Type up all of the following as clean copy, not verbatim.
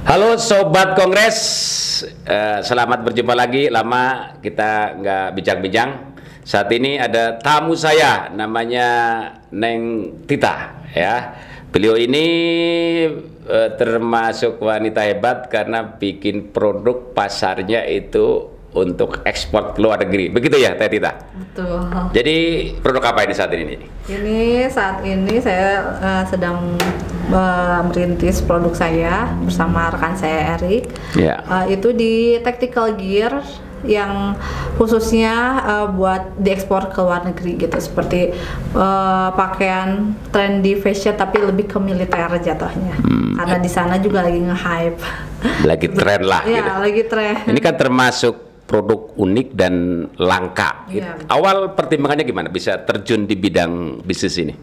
Halo Sobat Kongres, selamat berjumpa lagi. Lama kita nggak bincang-bincang. Saat ini ada tamu saya, namanya Neng Tita. Ya, beliau ini termasuk wanita hebat karena bikin produk pasarnya itu untuk ekspor ke luar negeri. Begitu ya, Teh Tita? Betul. Jadi produk apa ini saat ini? Saat ini saya sedang merintis produk saya bersama rekan saya Erik. Ya. Itu di tactical gear yang khususnya buat diekspor ke luar negeri gitu, seperti pakaian trendy fashion tapi lebih ke militer jatuhnya. Karena di sana juga lagi nge-hype. Lagi tren lah. Iya, gitu. lagi tren. Ini kan termasuk produk unik dan langka. Gitu. Iya. Awal pertimbangannya gimana bisa terjun di bidang bisnis ini?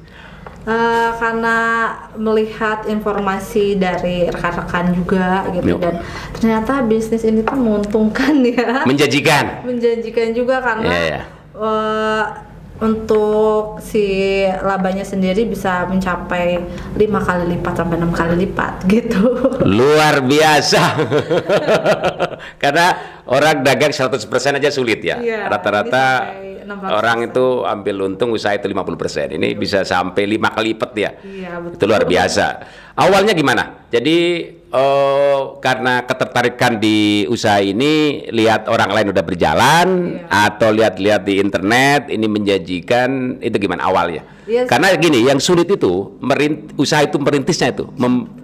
Karena melihat informasi dari rekan-rekan juga gitu. Dan ternyata bisnis ini tuh menguntungkan ya. Menjanjikan juga karena untuk si labanya sendiri bisa mencapai 5 kali lipat sampai 6 kali lipat gitu. Luar biasa. Karena orang dagang 100% aja sulit ya. Rata-rata orang itu ambil untung usaha itu 50%. Ini bisa sampai 5 kali lipat ya. Iya, betul. Itu luar biasa. Awalnya gimana? Jadi karena ketertarikan di usaha ini, lihat orang lain udah berjalan, atau lihat-lihat di internet ini menjanjikan, itu gimana awalnya? Karena gini, yang sulit itu usaha itu merintisnya itu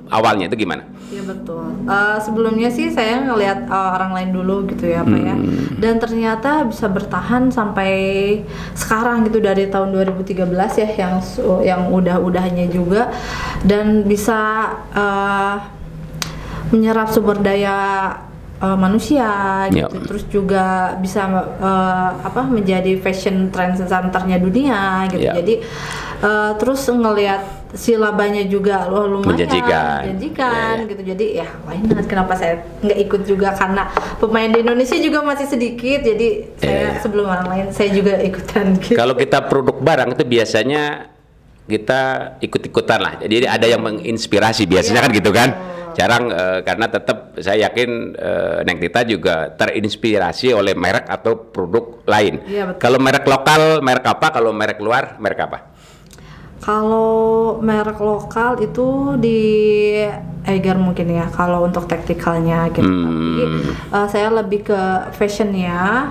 awalnya itu gimana? Iya betul. Sebelumnya sih saya ngelihat orang lain dulu gitu ya Pak ya, dan ternyata bisa bertahan sampai sekarang gitu, dari tahun 2013 ya, yang udah-udahnya juga, dan bisa menyerap sumber daya manusia gitu. Terus juga bisa menjadi fashion trend centernya dunia gitu. Jadi terus ngelihat si labanya juga lumayan menjanjikan gitu. Jadi ya why not, kenapa saya nggak ikut juga, karena pemain di Indonesia juga masih sedikit, jadi saya sebelum orang lain saya juga ikutan gitu. Kalau kita produk barang itu biasanya kita ikut-ikutan lah, jadi ada yang menginspirasi biasanya kan gitu kan. Jarang, karena tetap saya yakin Neng Tita juga terinspirasi oleh merek atau produk lain. Kalau merek lokal, merek apa? Kalau merek luar, merek apa? Kalau merek lokal itu di Eiger mungkin ya, kalau untuk tacticalnya gitu. Tapi saya lebih ke fashionnya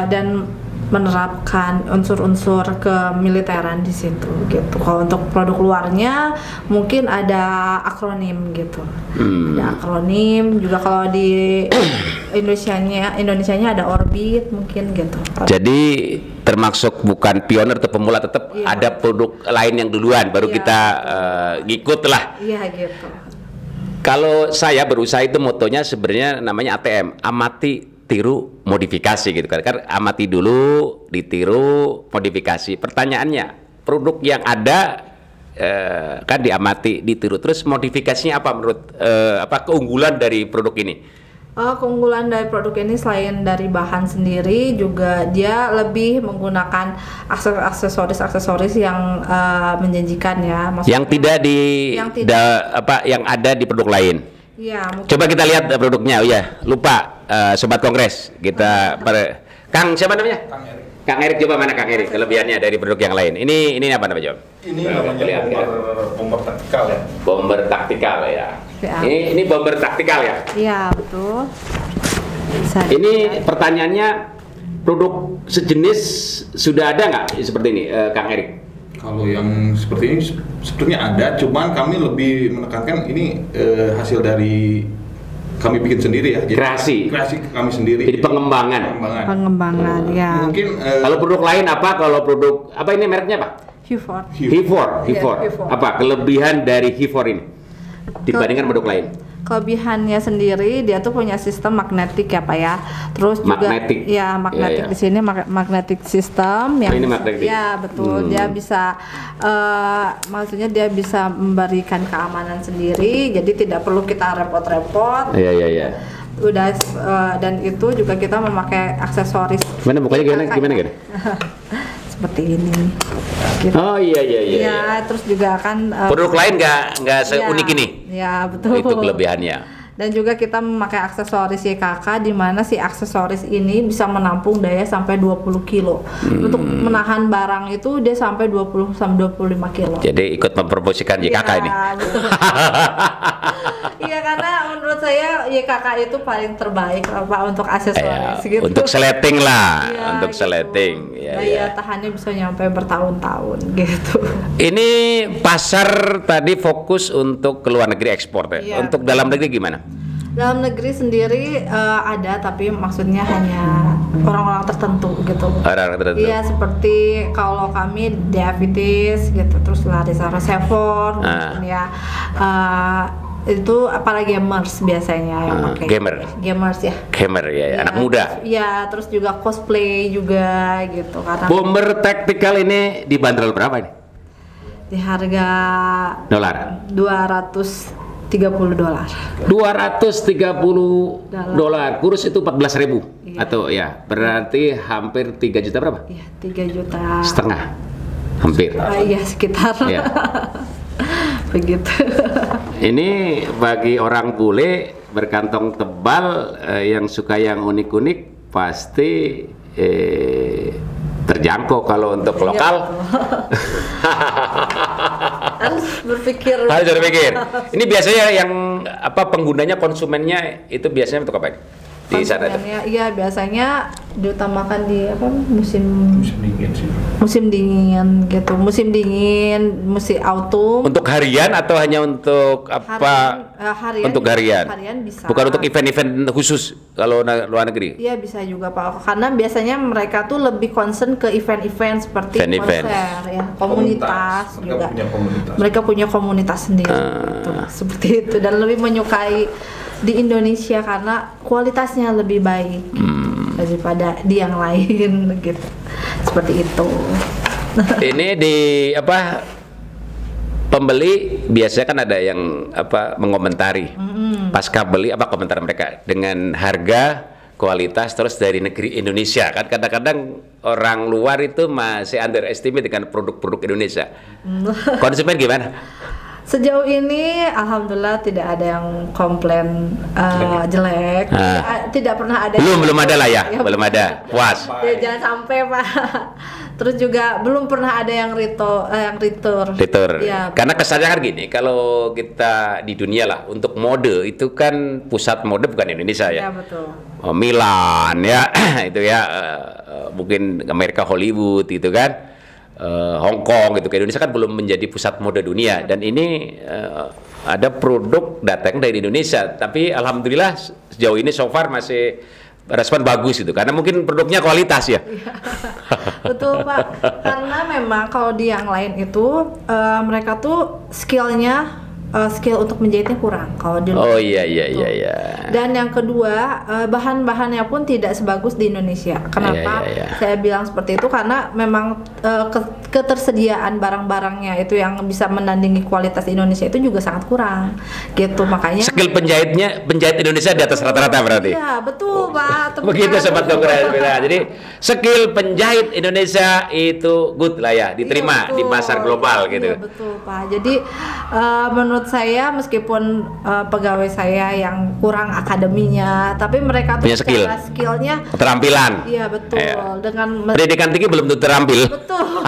dan menerapkan unsur-unsur kemiliteran di situ gitu. Kalau untuk produk luarnya mungkin ada akronim gitu. Ada akronim juga, kalau di Indonesianya ada Orbit mungkin gitu. Jadi termasuk bukan pionir atau pemula, tetap ada produk lain yang duluan baru kita ngikut lah. Iya gitu. Kalau saya berusaha itu motonya sebenarnya namanya ATM, amati, tiru, modifikasi gitu kan. Amati dulu, ditiru, modifikasi. Pertanyaannya, produk yang ada kan diamati, ditiru, terus modifikasinya apa menurut keunggulan dari produk ini? Keunggulan dari produk ini selain dari bahan sendiri, juga dia lebih menggunakan aksesoris yang menjanjikan ya. Maksudnya, yang ada di produk lain. Ya, coba kita lihat produknya. Lupa Sobat Kongres kita Kang siapa namanya? Kang Erik, coba mana Kang Erik kelebihannya dari produk yang lain. Ini apa namanya? Ini namanya bomber taktikal ya. Bomber taktikal ya. Ini bomber taktikal ya. Iya betul. Ini pertanyaannya, produk sejenis sudah ada nggak seperti ini, Kang Erik? Kalau yang seperti ini sebetulnya ada, cuman kami lebih menekankan ini hasil dari kami bikin sendiri ya. Jadi, kreasi kami sendiri. Jadi pengembangan ya. Mungkin kalau produk lain apa? Kalau produk apa ini mereknya apa? Hifor. Apa kelebihan dari Hifor ini dibandingkan produk lain? Kelebihannya sendiri, dia tuh punya sistem magnetik ya Pak ya. Terus juga magnetik di sini magnetic system yang ini magnetik. Ya betul. Dia bisa maksudnya dia bisa memberikan keamanan sendiri, jadi tidak perlu kita repot-repot. Iya. Udah dan itu juga kita memakai aksesoris. Gimana bukanya gimana? Seperti ini. Gitu. Oh iya. Iya, terus juga kan produk lain nggak seunik ini. Iya, betul. Itu kelebihannya. Dan juga kita memakai aksesoris YKK, di mana si aksesoris ini bisa menampung daya sampai 20 kilo. Untuk menahan barang itu dia sampai 20 sampai 25 kilo. Jadi ikut mempromosikan YKK ini. Betul. Iya, karena menurut saya YKK itu paling terbaik Pak untuk aksesoris gitu. Untuk sleting lah, ya, untuk gitu. sleting. Daya tahannya bisa nyampe bertahun-tahun gitu. Ini pasar tadi fokus untuk ke luar negeri ekspor ya. Iya. Untuk dalam negeri gimana? Dalam negeri sendiri ada, tapi maksudnya hanya orang-orang tertentu gitu. Orang tertentu. Iya, seperti kalau kami diabetes gitu, terus Larissa Rochefort, ya. Itu para gamers biasanya yang pakai. Gamers ya. Gamer ya, anak muda. Iya, terus juga cosplay juga gitu. Karena Bomber tactical ini dibanderol berapa ini? Di harga dolar. $230. $230. Kurus itu 14.000 atau ya, berarti hampir 3 juta berapa? Iya, 3 juta setengah. Hampir. Iya, sekitar. Ya. Begitu. Ini bagi orang bule berkantong tebal yang suka yang unik-unik pasti terjangkau kalau untuk lokal. Harus berpikir. Ini biasanya yang penggunanya, konsumennya itu biasanya untuk apa ini? Di sana itu? Iya, biasanya diutamakan di musim dingin sih. Musim dingin gitu. Musim dingin, musim autumn. Untuk harian atau hanya untuk apa? Harian. Untuk harian. Harian bisa. Bukan untuk event-event khusus kalau luar negeri. Iya, bisa juga Pak. Karena biasanya mereka tuh lebih concern ke event-event seperti konser ya, komunitas juga. Mereka punya komunitas sendiri. Gitu. Seperti itu, dan lebih menyukai di Indonesia karena kualitasnya lebih baik daripada di yang lain gitu. Seperti itu. Ini di pembeli biasanya kan ada yang mengomentari. Pasca beli komentar mereka dengan harga, kualitas, terus dari negeri Indonesia. Kan kadang-kadang orang luar itu masih underestimate dengan produk-produk Indonesia. Konsumen gimana? Sejauh ini alhamdulillah tidak ada yang komplain jelek. Tidak pernah ada. Belum ada lah ya, belum ada. Puas. Ya, jangan sampai Pak. Terus juga belum pernah ada yang retur. Ya, karena kesannya kan gini, kalau kita di dunia lah untuk mode itu kan pusat mode bukan Indonesia ya. Ya, betul. Milan ya, itu ya, mungkin Amerika, Hollywood itu kan. Hong Kong gitu, ke Indonesia kan belum menjadi pusat mode dunia, dan ini ada produk datang dari Indonesia, tapi alhamdulillah sejauh ini so far masih respon bagus itu, karena mungkin produknya kualitas ya. Betul Pak, karena memang kalau di yang lain itu mereka tuh skill untuk menjahitnya kurang kalau di luar. Oh iya. Dan yang kedua, bahan-bahannya pun tidak sebagus di Indonesia. Kenapa saya bilang seperti itu? Karena memang ketersediaan barang-barangnya itu yang bisa menandingi kualitas Indonesia itu juga sangat kurang. Gitu, makanya skill penjahit Indonesia di atas rata-rata berarti. Iya, betul Pak. Begitu sobat kongres. Jadi skill penjahit Indonesia itu good lah ya, diterima di pasar global gitu. Iya, betul Pak. Jadi menurut saya meskipun pegawai saya yang kurang akademinya, tapi mereka tuh secara skillnya, keterampilan. Iya betul. Dengan pendidikan tinggi belum tentu terampil. Betul.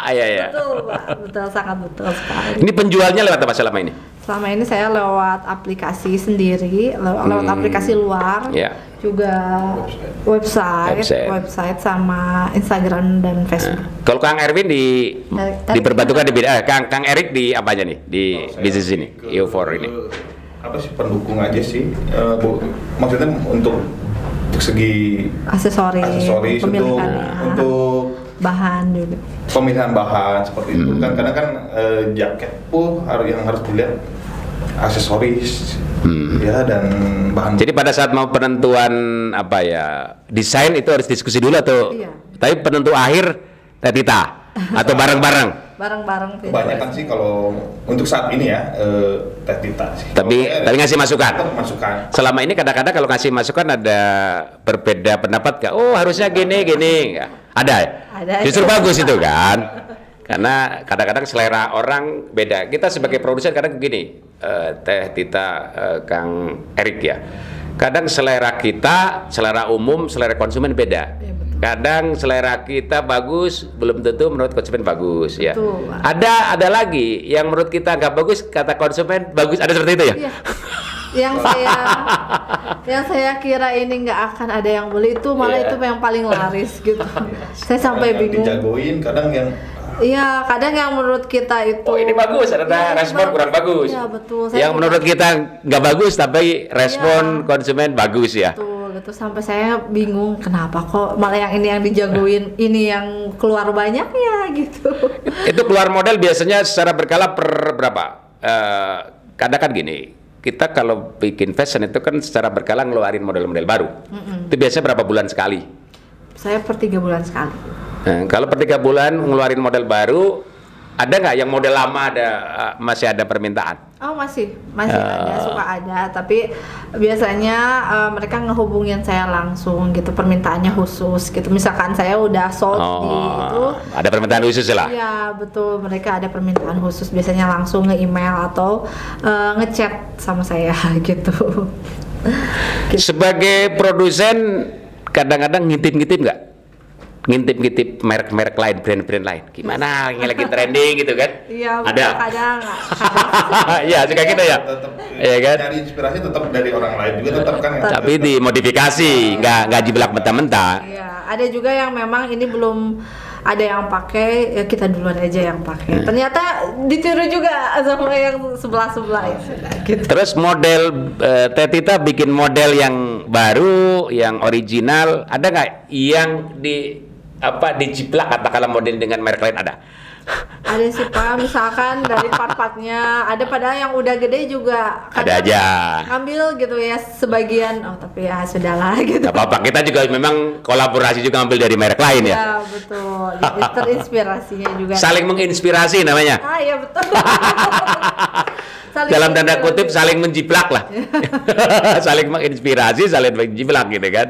Iya. Betul Pak, betul, sangat betul sekali. Ini penjualnya lewat apa selama ini? Selama ini saya lewat aplikasi sendiri, lewat aplikasi luar, juga website sama Instagram dan Facebook. Kalau Kang Erwin diperbantukan di bidang, Kang Erik di apanya nih di bisnis ini, EU4 ini? Apa sih, pendukung aja sih, maksudnya untuk segi aksesoris itu untuk bahan juga, pemilihan bahan seperti itu kan, karena kan jaket pun yang harus dilihat aksesoris ya, dan bahan. Jadi pada saat mau penentuan desain itu harus diskusi dulu atau tapi penentu akhir Tita atau bareng-bareng? Bareng-bareng. Kebanyakan sih kalau untuk saat ini ya Tita sih. Tapi ngasih masukan. Selama ini kadang-kadang kalau ngasih masukan ada berbeda pendapat gak? Oh harusnya gini. Ada. Ada. Justru bagus itu kan. Karena kadang-kadang selera orang beda. Kita sebagai produsen kadang begini, Teh Tita, Kang Erik ya. Kadang selera kita, selera umum, selera konsumen beda. Ya, kadang selera kita bagus, belum tentu menurut konsumen bagus ya. Ada lagi yang menurut kita nggak bagus, kata konsumen bagus. Ada seperti itu ya? Iya. yang saya kira ini nggak akan ada yang beli itu malah itu yang paling laris gitu. Saya sampai bingung. Dijagoin kadang yang iya, kadang yang menurut kita itu ini bagus, ada respon kurang bagus. Iya, betul. Yang menurut kita nggak bagus tapi respon konsumen bagus ya. Betul, itu sampai saya bingung kenapa kok malah yang ini yang dijagoin, ini yang keluar banyak ya gitu. Itu keluar model biasanya secara berkala per berapa? Kadang kan gini, kita kalau bikin fashion itu kan secara berkala ngeluarin model-model baru. Itu biasanya berapa bulan sekali? Saya per 3 bulan sekali. Nah, kalau per 3 bulan ngeluarin model baru, ada nggak yang model lama masih ada permintaan? Oh masih ada, suka ada. Tapi biasanya mereka ngehubungin saya langsung gitu, permintaannya khusus gitu. Misalkan saya udah sold di itu, ada permintaan khusus lah. Iya betul, mereka ada permintaan khusus. Biasanya langsung nge-email atau ngechat sama saya gitu. Sebagai produsen kadang-kadang ngintip-ngintip nggak? Ngintip-ngintip merek-merek lain, brand-brand lain. Gimana yang lagi trending gitu kan? Iya, ada. Kadang. Iya, suka kita ya. Iya kan? Cari inspirasi tetap dari orang lain juga tetap kan. Tapi dimodifikasi, nggak jiblak mentah-mentah. Iya, ada juga yang memang ini belum ada yang pakai, ya kita duluan aja yang pakai. Ternyata ditiru juga sama yang sebelah-sebelah gitu. Terus model Teh Tita bikin model yang baru, yang original, ada nggak yang dijiplak katakanlah model dengan merek lain ada? Ada sih Pak, misalkan dari part-partnya ada, padahal yang udah gede juga ada aja ambil gitu ya sebagian, tapi ya sudahlah gitu. Gak apa-apa, kita juga memang kolaborasi juga ambil dari merek lain ya. Iya betul, jadi terinspirasinya juga. Saling menginspirasi namanya. Iya betul. Dalam tanda kutip saling menjiplak lah. Saling menginspirasi, saling menjiplak gitu kan.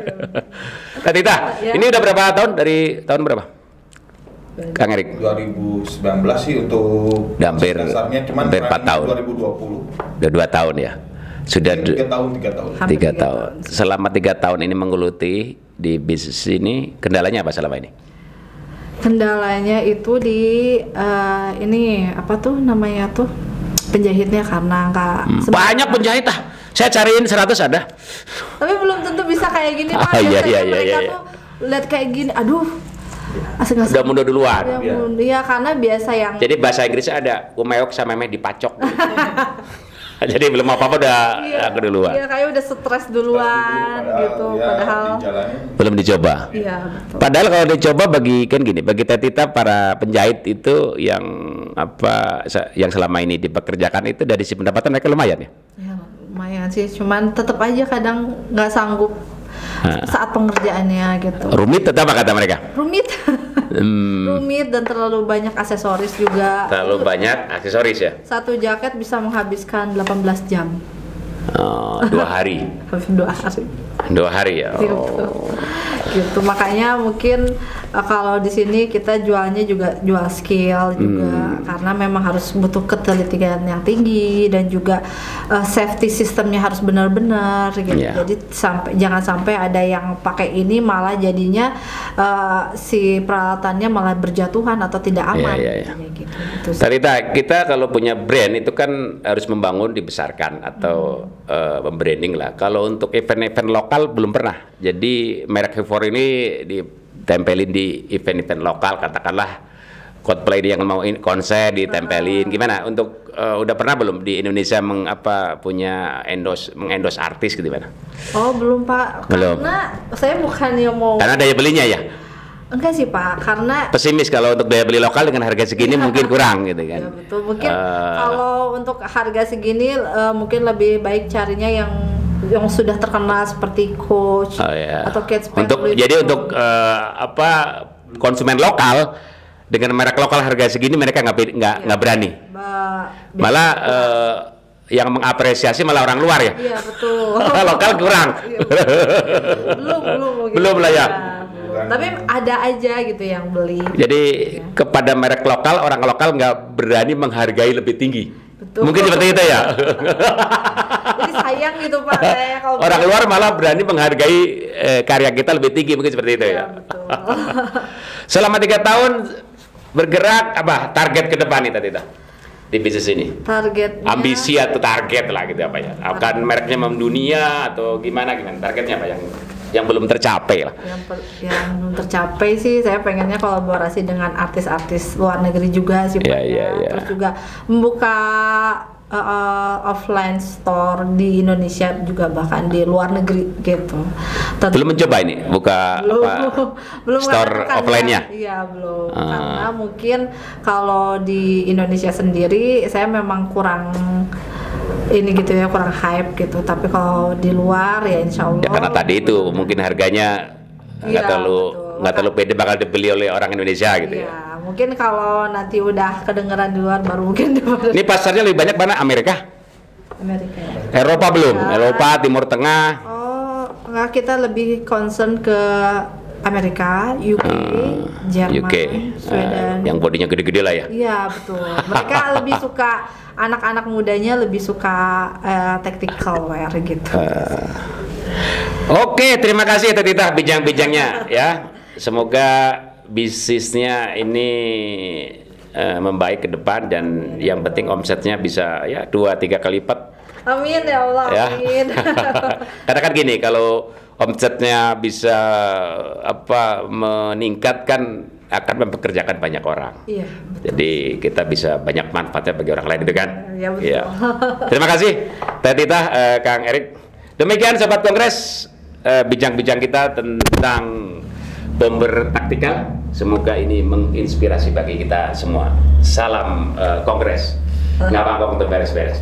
Teh Tita, ini udah berapa tahun, dari tahun berapa? Kang Erik? 2019 sih untuk hampir dasarnya, cuman hampir 4 tahun. 2020. Udah 2 tahun ya. Sudah 3 tahun. 3 tahun. Selama 3 tahun ini menggeluti di bisnis ini, kendalanya apa selama ini? Kendalanya itu di ini apa tuh namanya tuh, penjahitnya karena nggak banyak penjahit ah. Saya cariin 100 ada. Tapi belum tentu bisa kayak gini Pak. Mereka tuh lihat kayak gini, aduh. Udah mundur duluan. Iya, karena biasa yang. Jadi bahasa Inggrisnya ada umeok sama meh dipacok. Jadi belum apa-apa udah aku duluan. Iya, kayak udah stres duluan gitu, padahal belum dicoba. Iya, betul. Padahal kalau dicoba bagi Teh Tita, para penjahit itu yang yang selama ini dipekerjakan itu dari sisi pendapatan mereka lumayan ya? Ya, lumayan sih, cuman tetap aja kadang nggak sanggup saat pengerjaannya gitu. Rumit tetap apa kata mereka? Rumit. Rumit dan terlalu banyak aksesoris juga. Terlalu banyak aksesoris ya? Satu jaket bisa menghabiskan 18 jam. 2 hari. 2 hari. 2 hari ya. Gitu. Makanya mungkin kalau di sini kita jualnya juga jual skill juga, karena memang harus butuh ketelitian yang tinggi dan juga safety sistemnya harus benar-benar gitu. Jadi jangan sampai ada yang pakai ini malah jadinya si peralatannya malah berjatuhan atau tidak aman. Gitu. Tarita, kita kalau punya brand itu kan harus membangun, dibesarkan atau membranding lah. Kalau untuk event-event lokal belum pernah. Jadi merek Hefor ini ditempelin di event-event lokal, katakanlah Coldplay yang mau konser ditempelin. Gimana untuk udah pernah belum di Indonesia punya mengendorse artis gitu gimana? Oh belum Pak. Belum. Karena saya bukannya mau. Karena daya belinya ya? Enggak sih Pak, karena pesimis kalau untuk daya beli lokal dengan harga segini mungkin kurang gitu kan. Ya betul, mungkin kalau untuk harga segini mungkin lebih baik carinya yang sudah terkenal seperti Coach atau Kate Spade. Untuk konsumen lokal dengan merek lokal harga segini mereka nggak berani. Malah yang mengapresiasi malah orang luar ya. Iya betul. Lokal kurang. Belum lah ya. Tapi ada aja gitu yang beli. Jadi kepada merek lokal, orang lokal nggak berani menghargai lebih tinggi. Betul. Mungkin seperti itu ya. Jadi sayang gitu Pak. Kalau orang luar malah berani menghargai karya kita lebih tinggi, mungkin seperti itu ya. Betul. Selama 3 tahun bergerak, apa target ke depan nih Tita di bisnis ini? Targetnya, ambisi atau target lah gitu apa ya? Akan mereknya mendunia atau gimana targetnya apa yang belum tercapai lah? Yang belum tercapai sih, saya pengennya kolaborasi dengan artis-artis luar negeri juga sih Pak. Terus juga membuka offline store di Indonesia juga, bahkan di luar negeri gitu. Belum mencoba ini buka belum store offline-nya? Iya belum, karena mungkin kalau di Indonesia sendiri saya memang kurang ini gitu ya, kurang hype gitu. Tapi kalau di luar ya insya Allah. Ya karena tadi itu mungkin harganya nggak terlalu pede bakal dibeli oleh orang Indonesia gitu ya. Mungkin kalau nanti udah kedengeran di luar baru mungkin. Ini pasarnya lebih banyak mana? Amerika ya. Eropa belum? Eropa, Timur Tengah. Oh enggak, kita lebih concern ke Amerika, UK, Jerman, Sweden. Yang bodinya gede-gede lah ya. Iya betul. Mereka lebih suka, anak-anak mudanya lebih suka tactical wear gitu. Oke, terima kasih Tita bincang-bincangnya ya. Semoga bisnisnya ini membaik ke depan dan yang penting omsetnya bisa ya 2-3 kali lipat. Amin ya Allah. Ya. Amin. Karena kan gini, kalau omsetnya bisa meningkat kan akan mempekerjakan banyak orang. Iya. Jadi kita bisa banyak manfaatnya bagi orang lain itu kan. Iya betul. Ya. Terima kasih Tita, Kang Erik. Demikian Sobat Kongres, bincang-bincang kita tentang bomber taktikal. Semoga ini menginspirasi bagi kita semua. Salam Kongres. Nggak apa-apa untuk beres-beres.